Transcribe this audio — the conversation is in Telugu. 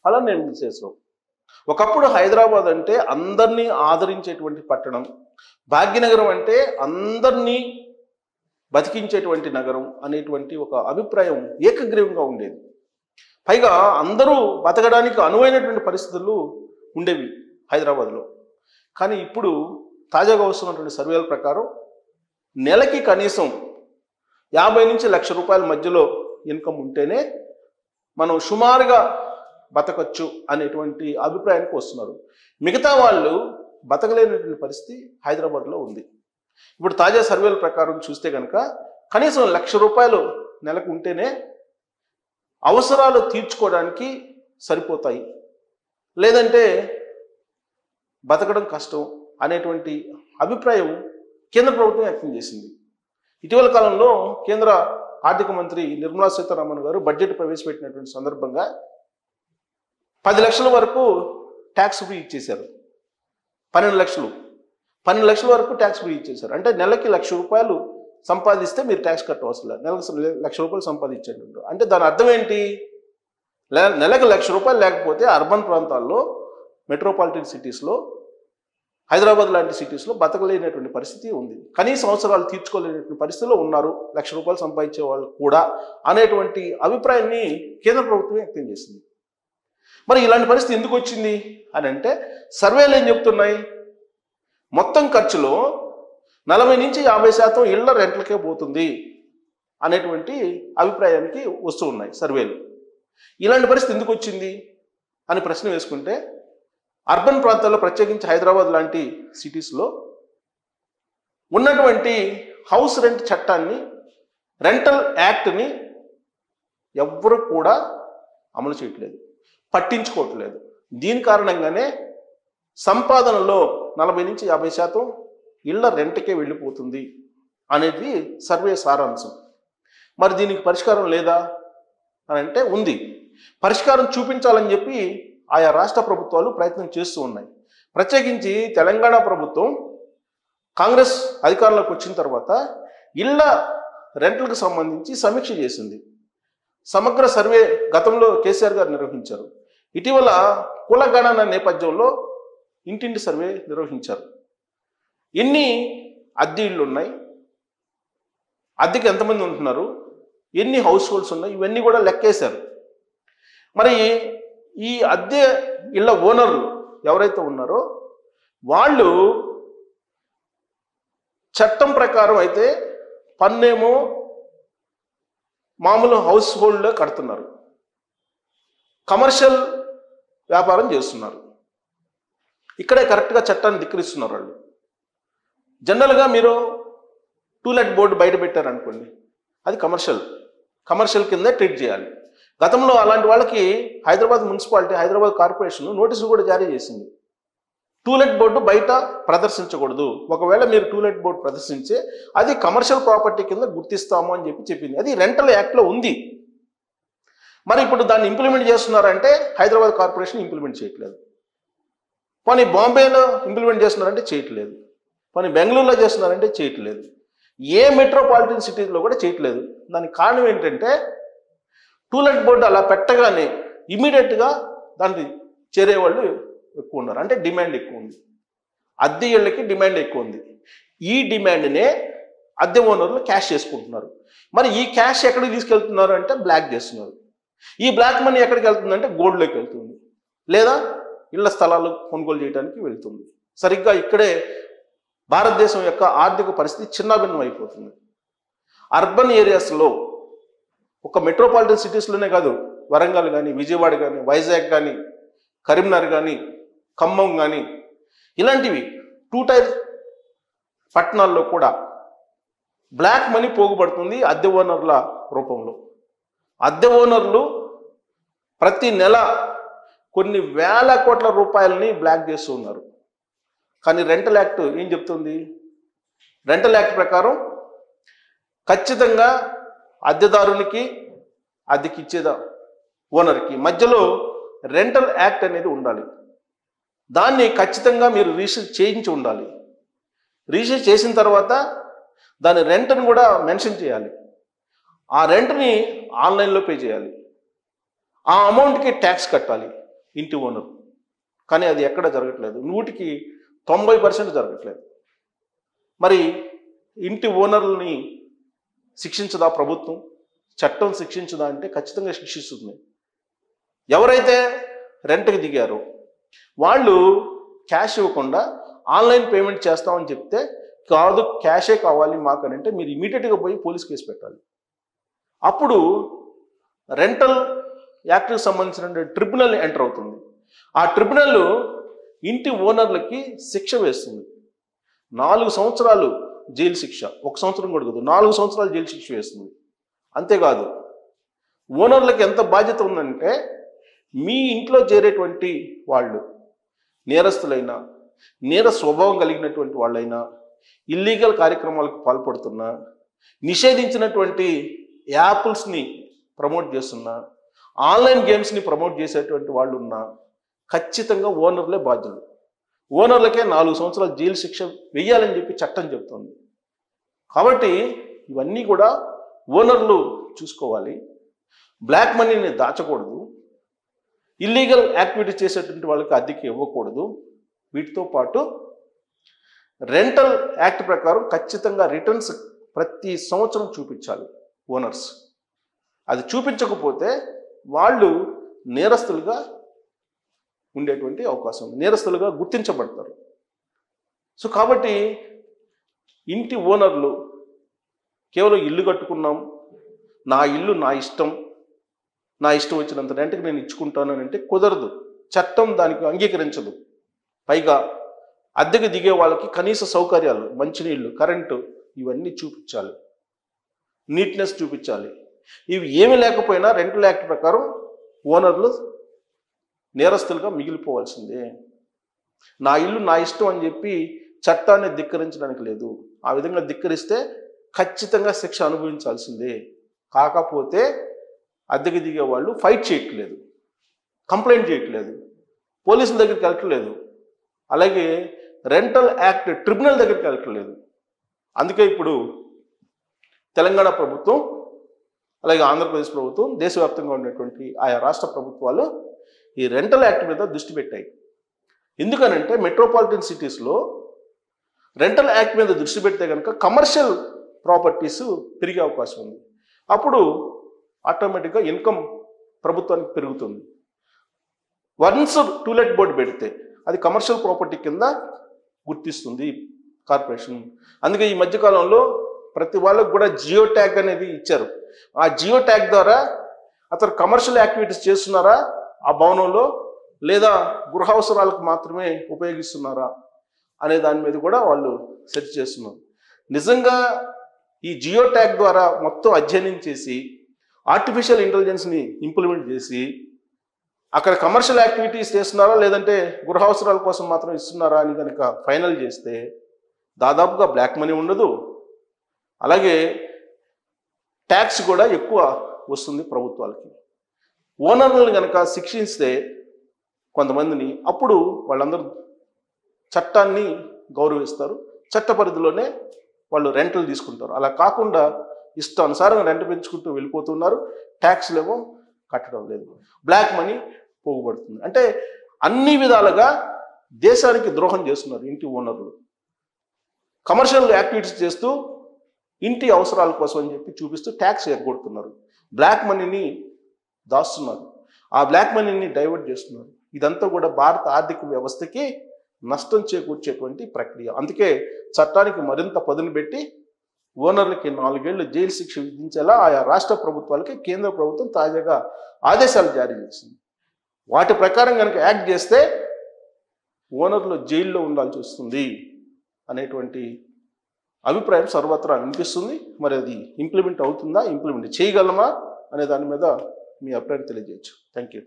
అలా నేను చేసాం. ఒకప్పుడు హైదరాబాద్ అంటే అందరినీ ఆదరించేటువంటి పట్టణం, భాగ్యనగరం అంటే అందరినీ బతికించేటువంటి నగరం అనేటువంటి ఒక అభిప్రాయం ఏకగ్రీవంగా ఉండేది. పైగా అందరూ బతకడానికి అనువైనటువంటి పరిస్థితులు ఉండేవి హైదరాబాద్లో. కానీ ఇప్పుడు తాజాగా వస్తున్నటువంటి సర్వేల ప్రకారం నెలకి కనీసం 50 నుంచి 1,00,000 రూపాయల మధ్యలో ఇన్కమ్ ఉంటేనే మనం సుమారుగా బతకచ్చు అనేటువంటి అభిప్రాయానికి వస్తున్నారు. మిగతా వాళ్ళు బతకలేనటువంటి పరిస్థితి హైదరాబాద్లో ఉంది. ఇప్పుడు తాజా సర్వేల ప్రకారం చూస్తే కనుక కనీసం 1,00,000 రూపాయలు నెలకు ఉంటేనే అవసరాలు తీర్చుకోవడానికి సరిపోతాయి, లేదంటే బతకడం కష్టం అనేటువంటి అభిప్రాయం కేంద్ర ప్రభుత్వం వ్యక్తం చేసింది. ఇటీవల కాలంలో కేంద్ర ఆర్థిక మంత్రి నిర్మలా సీతారామన్ గారు బడ్జెట్ ప్రవేశపెట్టినటువంటి సందర్భంగా 10 లక్షల వరకు ట్యాక్స్ ఫ్రీ ఇచ్చేశారు. 12 లక్షల వరకు ట్యాక్స్ ఫ్రీ ఇచ్చేశారు. అంటే నెలకి 1,00,000 రూపాయలు సంపాదిస్తే మీరు ట్యాక్స్ కట్టవసరం లేదు, నెలకు 1,00,000 రూపాయలు సంపాదించండి. అంటే దాని అర్థం ఏంటి? నెలకు 1,00,000 రూపాయలు లేకపోతే అర్బన్ ప్రాంతాల్లో, మెట్రోపాలిటన్ సిటీస్లో, హైదరాబాద్ లాంటి సిటీస్లో బతకలేనటువంటి పరిస్థితి ఉంది. కనీస అవసరాలు తీర్చుకోలేనటువంటి పరిస్థితిలో ఉన్నారు 1,00,000 రూపాయలు సంపాదించే వాళ్ళు కూడా అనేటువంటి అభిప్రాయాన్ని కేంద్ర ప్రభుత్వం వ్యక్తం చేసింది. మరి ఇలాంటి పరిస్థితి ఎందుకు వచ్చింది అని అంటే సర్వేలు ఏం చెప్తున్నాయి? మొత్తం ఖర్చులో 40 నుంచి 50% ఇళ్ల రెంట్లకే పోతుంది అనేటువంటి అభిప్రాయానికి వస్తూ ఉన్నాయి సర్వేలు. ఇలాంటి పరిస్థితి ఎందుకు వచ్చింది అని ప్రశ్న వేసుకుంటే అర్బన్ ప్రాంతాల్లో, ప్రత్యేకించి హైదరాబాద్ లాంటి సిటీస్లో ఉన్నటువంటి హౌస్ రెంట్ చట్టాన్ని, రెంటల్ యాక్ట్ని ఎవ్వరూ కూడా అమలు చేయట్లేదు, పట్టించుకోవట్లేదు. దీని కారణంగానే సంపాదనలో 40 నుంచి 50% ఇళ్ల రెంట్కే వెళ్ళిపోతుంది అనేది సర్వే సారాంశం. మరి దీనికి పరిష్కారం లేదా అని అంటే ఉంది. పరిష్కారం చూపించాలని చెప్పి ఆయా రాష్ట్ర ప్రభుత్వాలు ప్రయత్నం చేస్తూ ఉన్నాయి. ప్రత్యేకించి తెలంగాణ ప్రభుత్వం కాంగ్రెస్ అధికారంలోకి వచ్చిన తర్వాత ఇళ్ల రెంట్లకు సంబంధించి సమీక్ష చేసింది. సమగ్ర సర్వే గతంలో కేసీఆర్ గారు నిర్వహించారు. ఇటీవల కులగణన నేపథ్యంలో ఇంటింటి సర్వే నిర్వహించారు. ఎన్ని అద్దె ఇళ్ళు ఉన్నాయి, అద్దెకి ఎంతమంది ఉంటున్నారు, ఎన్ని హౌస్ హోల్డ్స్ ఉన్నాయి, ఇవన్నీ కూడా లెక్కేశారు. మరి ఈ అద్దె ఇళ్ల ఓనర్లు ఎవరైతే ఉన్నారో వాళ్ళు చట్టం ప్రకారం అయితే పన్నేమో మామూలు హౌస్ హోల్డ్లో కడుతున్నారు, కమర్షియల్ వ్యాపారం చేస్తున్నారు. ఇక్కడే కరెక్ట్గా చట్టాన్ని ధిక్కరిస్తున్నారు వాళ్ళు. జనరల్గా మీరు టూలెట్ బోర్డు బయట పెట్టారనుకోండి, అది కమర్షియల్ కింద ట్రీట్ చేయాలి. గతంలో అలాంటి వాళ్ళకి హైదరాబాద్ మున్సిపాలిటీ, హైదరాబాద్ కార్పొరేషన్ నోటీసులు కూడా జారీ చేసింది. టూలెట్ బోర్డు బయట ప్రదర్శించకూడదు, ఒకవేళ మీరు టూలెట్ బోర్డు ప్రదర్శించే అది కమర్షియల్ ప్రాపర్టీ కింద గుర్తిస్తాము అని చెప్పింది. అది రెంటల్ యాక్ట్లో ఉంది. మరి ఇప్పుడు దాన్ని ఇంప్లిమెంట్ చేస్తున్నారంటే హైదరాబాద్ కార్పొరేషన్ ఇంప్లిమెంట్ చేయట్లేదు. పోనీ బాంబేలో ఇంప్లిమెంట్ చేస్తున్నారంటే చేయట్లేదు. పోనీ బెంగళూరులో చేస్తున్నారంటే చేయట్లేదు. ఏ మెట్రోపాలిటన్ సిటీస్లో కూడా చేయట్లేదు. దానికి కారణం ఏంటంటే టూలెట్ బోర్డు అలా పెట్టగానే ఇమీడియట్గా దాన్ని చేరేవాళ్ళు ఎక్కువ ఉన్నారు. అంటే డిమాండ్ ఎక్కువ ఉంది, అద్దె ఇళ్ళకి డిమాండ్ ఎక్కువ ఉంది. ఈ డిమాండ్నే అద్దె ఓనర్లు క్యాష్ చేసుకుంటున్నారు. మరి ఈ క్యాష్ ఎక్కడికి తీసుకెళ్తున్నారు అంటే బ్లాక్ చేస్తున్నారు. ఈ బ్లాక్ మనీ ఎక్కడికి వెళ్తుందంటే గోల్డ్లోకి వెళ్తుంది, లేదా ఇళ్ల స్థలాలు కొనుగోలు చేయడానికి వెళ్తుంది. సరిగ్గా ఇక్కడే భారతదేశం యొక్క ఆర్థిక పరిస్థితి చిన్నాభిన్నం అయిపోతుంది. అర్బన్ ఏరియాస్లో, ఒక మెట్రోపాలిటన్ సిటీస్లోనే కాదు, వరంగల్ కానీ, విజయవాడ కానీ, వైజాగ్ కానీ, కరీంనగర్ కానీ, ఖమ్మం కానీ, ఇలాంటివి 2 టైర్ పట్టణాల్లో కూడా బ్లాక్ మనీ పోగుపడుతుంది అద్దె ఓనర్ల రూపంలో. అద్దె ఓనర్లు ప్రతి నెల కొన్ని వేల కోట్ల రూపాయలని బ్లాక్ చేస్తూ ఉన్నారు. కానీ రెంటల్ యాక్ట్ ఏం చెప్తుంది? రెంటల్ యాక్ట్ ప్రకారం ఖచ్చితంగా అద్దెదారునికి, అద్దెకిచ్చేదా ఓనర్కి మధ్యలో రెంటల్ యాక్ట్ అనేది ఉండాలి. దాన్ని ఖచ్చితంగా మీరు రిజిస్టర్ చేయించి ఉండాలి. రిజిస్టర్ చేసిన తర్వాత దాని రెంట్ని కూడా మెన్షన్ చేయాలి. ఆ రెంట్ని ఆన్లైన్లో పే చేయాలి. ఆ అమౌంట్కి ట్యాక్స్ కట్టాలి. ఇంటి ఓనర్. కానీ అది ఎక్కడ జరగట్లేదు, 90% జరగట్లేదు. మరి ఇంటి ఓనర్లని శిక్షించదా ప్రభుత్వం? చట్టం శిక్షించదా అంటే ఖచ్చితంగా శిక్షిస్తుంది. ఎవరైతే రెంట్కి దిగారో వాళ్ళు క్యాష్ ఇవ్వకుండా ఆన్లైన్ పేమెంట్ చేస్తామని చెప్తే, కాదు క్యాషే కావాలి మాకు అని అంటే మీరు ఇమీడియట్గా పోయి పోలీస్ కేసు పెట్టాలి. అప్పుడు రెంటల్ యాక్ట్కి సంబంధించిన ట్రిబ్యునల్ ఎంటర్ అవుతుంది. ఆ ట్రిబ్యునల్ ఇంటి ఓనర్లకి శిక్ష వేస్తుంది. 4 సంవత్సరాలు జైలు శిక్ష, 1 సంవత్సరం కూడా కాదు, 4 సంవత్సరాలు జైలు శిక్ష వేస్తుంది. అంతేకాదు, ఓనర్లకి ఎంత బాధ్యత ఉందంటే, మీ ఇంట్లో చేరేటువంటి వాళ్ళు నేరస్తులైనా, నేర స్వభావం కలిగినటువంటి వాళ్ళైనా, ఇల్లీగల్ కార్యక్రమాలకు పాల్పడుతున్నా, నిషేధించినటువంటి యాప్స్ని ప్రమోట్ చేస్తున్నా, ఆన్లైన్ గేమ్స్ని ప్రమోట్ చేసేటువంటి వాళ్ళు ఉన్నా ఖచ్చితంగా ఓనర్లే బాధ్యులు. ఓనర్లకే 4 సంవత్సరాల జైలు శిక్ష వెయ్యాలని చెప్పి చట్టం చెప్తుంది. కాబట్టి ఇవన్నీ కూడా ఓనర్లు చూసుకోవాలి. బ్లాక్ మనీని దాచకూడదు, ఇల్లీగల్ యాక్టివిటీ చేసేటువంటి వాళ్ళకి అద్దెకి ఇవ్వకూడదు. వీటితో పాటు రెంటల్ యాక్ట్ ప్రకారం ఖచ్చితంగా రిటర్న్స్ ప్రతి సంవత్సరం చూపించాలి ఓనర్స్. అది చూపించకపోతే వాళ్ళు నేరస్తులుగా ఉండేటువంటి అవకాశం ఉంది, నేరస్తులుగా గుర్తించబడతారు. సో కాబట్టి ఇంటి ఓనర్లు కేవలం ఇల్లు కట్టుకున్నాం, నా ఇల్లు నా ఇష్టం, నా ఇష్టం వచ్చినంత రెంట్కి నేను ఇచ్చుకుంటాను అని అంటే కుదరదు. చట్టం దానికి అంగీకరించదు. పైగా అద్దెకు దిగే వాళ్ళకి కనీస సౌకర్యాలు, మంచినీళ్ళు, కరెంటు ఇవన్నీ చూపించాలి, నీట్నెస్ చూపించాలి. ఇవి ఏమి లేకపోయినా రెంటల్ యాక్ట్ ప్రకారం ఓనర్లు నేరస్తులుగా మిగిలిపోవాల్సిందే. నా ఇల్లు నా ఇష్టం అని చెప్పి చట్టాన్ని ధిక్కరించడానికి లేదు. ఆ విధంగా ధిక్కరిస్తే ఖచ్చితంగా శిక్ష అనుభవించాల్సిందే. కాకపోతే అద్దెకి దిగే వాళ్ళు ఫైట్ చేయట్లేదు, కంప్లైంట్ చేయట్లేదు, పోలీసుల దగ్గరికి వెళ్ళట్లేదు, అలాగే రెంటల్ యాక్ట్ ట్రిబ్యునల్ దగ్గరికి వెళ్ళట్లేదు. అందుకే ఇప్పుడు తెలంగాణ ప్రభుత్వం, అలాగే ఆంధ్రప్రదేశ్ ప్రభుత్వం, దేశవ్యాప్తంగా ఉన్నటువంటి ఆయా రాష్ట్ర ప్రభుత్వాలు ఈ రెంటల్ యాక్ట్ మీద దృష్టి పెట్టాయి. ఎందుకనంటే మెట్రోపాలిటన్ సిటీస్లో రెంటల్ యాక్ట్ మీద దృష్టి పెడితే కనుక కమర్షియల్ ప్రాపర్టీస్ పెరిగే అవకాశం ఉంది. అప్పుడు ఆటోమేటిక్గా ఇన్కమ్ ప్రభుత్వానికి పెరుగుతుంది. వన్స్ టూలెట్ బోర్డు పెడితే అది కమర్షియల్ ప్రాపర్టీ కింద గుర్తిస్తుంది కార్పొరేషన్. అందుకే ఈ మధ్యకాలంలో ప్రతి వాళ్ళకు కూడా జియో ట్యాగ్ అనేది ఇచ్చారు. ఆ జియో ట్యాగ్ ద్వారా అతను కమర్షియల్ యాక్టివిటీస్ చేస్తున్నారా ఆ భవనంలో, లేదా గృహ అవసరాలకు మాత్రమే ఉపయోగిస్తున్నారా అనే దాని మీద కూడా వాళ్ళు సెర్చ్ చేస్తున్నారు. నిజంగా ఈ జియో ట్యాగ్ ద్వారా మొత్తం అధ్యయనం చేసి ఆర్టిఫిషియల్ ఇంటెలిజెన్స్ని ఇంప్లిమెంట్ చేసి అక్కడ కమర్షియల్ యాక్టివిటీస్ చేస్తున్నారా లేదంటే గృహ అవసరాల కోసం మాత్రం ఇస్తున్నారా అని కనుక ఫైనల్ చేస్తే దాదాపుగా బ్లాక్ మనీ ఉండదు, అలాగే ట్యాక్స్ కూడా ఎక్కువ వస్తుంది ప్రభుత్వాలకి. ఓనర్లను కనుక శిక్షిస్తే కొంతమందిని, అప్పుడు వాళ్ళందరూ చట్టాన్ని గౌరవిస్తారు, చట్ట పరిధిలోనే వాళ్ళు రెంట్లు తీసుకుంటారు. అలా కాకుండా ఇష్టానుసారంగా రెంట్ పెంచుకుంటూ వెళ్ళిపోతున్నారు, ట్యాక్స్లు ఏమో కట్టడం లేదు, బ్లాక్ మనీ పోగుపడుతుంది. అంటే అన్ని విధాలుగా దేశానికి ద్రోహం చేస్తున్నారు ఇంటి ఓనర్లు. కమర్షియల్ యాక్టివిటీస్ చేస్తూ ఇంటి అవసరాల కోసం అని చెప్పి చూపిస్తూ ట్యాక్స్ ఎగ్గొడుతున్నారు, బ్లాక్ మనీని దాస్తున్నారు, ఆ బ్లాక్ మనీని డైవర్ట్ చేస్తున్నారు. ఇదంతా కూడా భారత ఆర్థిక వ్యవస్థకి నష్టం చేకూర్చేటువంటి ప్రక్రియ. అందుకే చట్టానికి మరింత పదును పెట్టి ఓనర్లకి 4 ఏళ్లు జైలు శిక్ష విధించేలా ఆయా రాష్ట్ర ప్రభుత్వాలకి కేంద్ర ప్రభుత్వం తాజాగా ఆదేశాలు జారీ చేసింది. వాటి ప్రకారం కనుక యాక్ట్ చేస్తే ఓనర్లు జైల్లో ఉండాల్సి వస్తుంది అనేటువంటి అభిప్రాయం సర్వత్రా వినిపిస్తుంది. మరి అది ఇంప్లిమెంట్ అవుతుందా, ఇంప్లిమెంట్ చేయగలమా అనే దాని మీద మీ అభిప్రాయం తెలియజేయచ్చు. Thank you.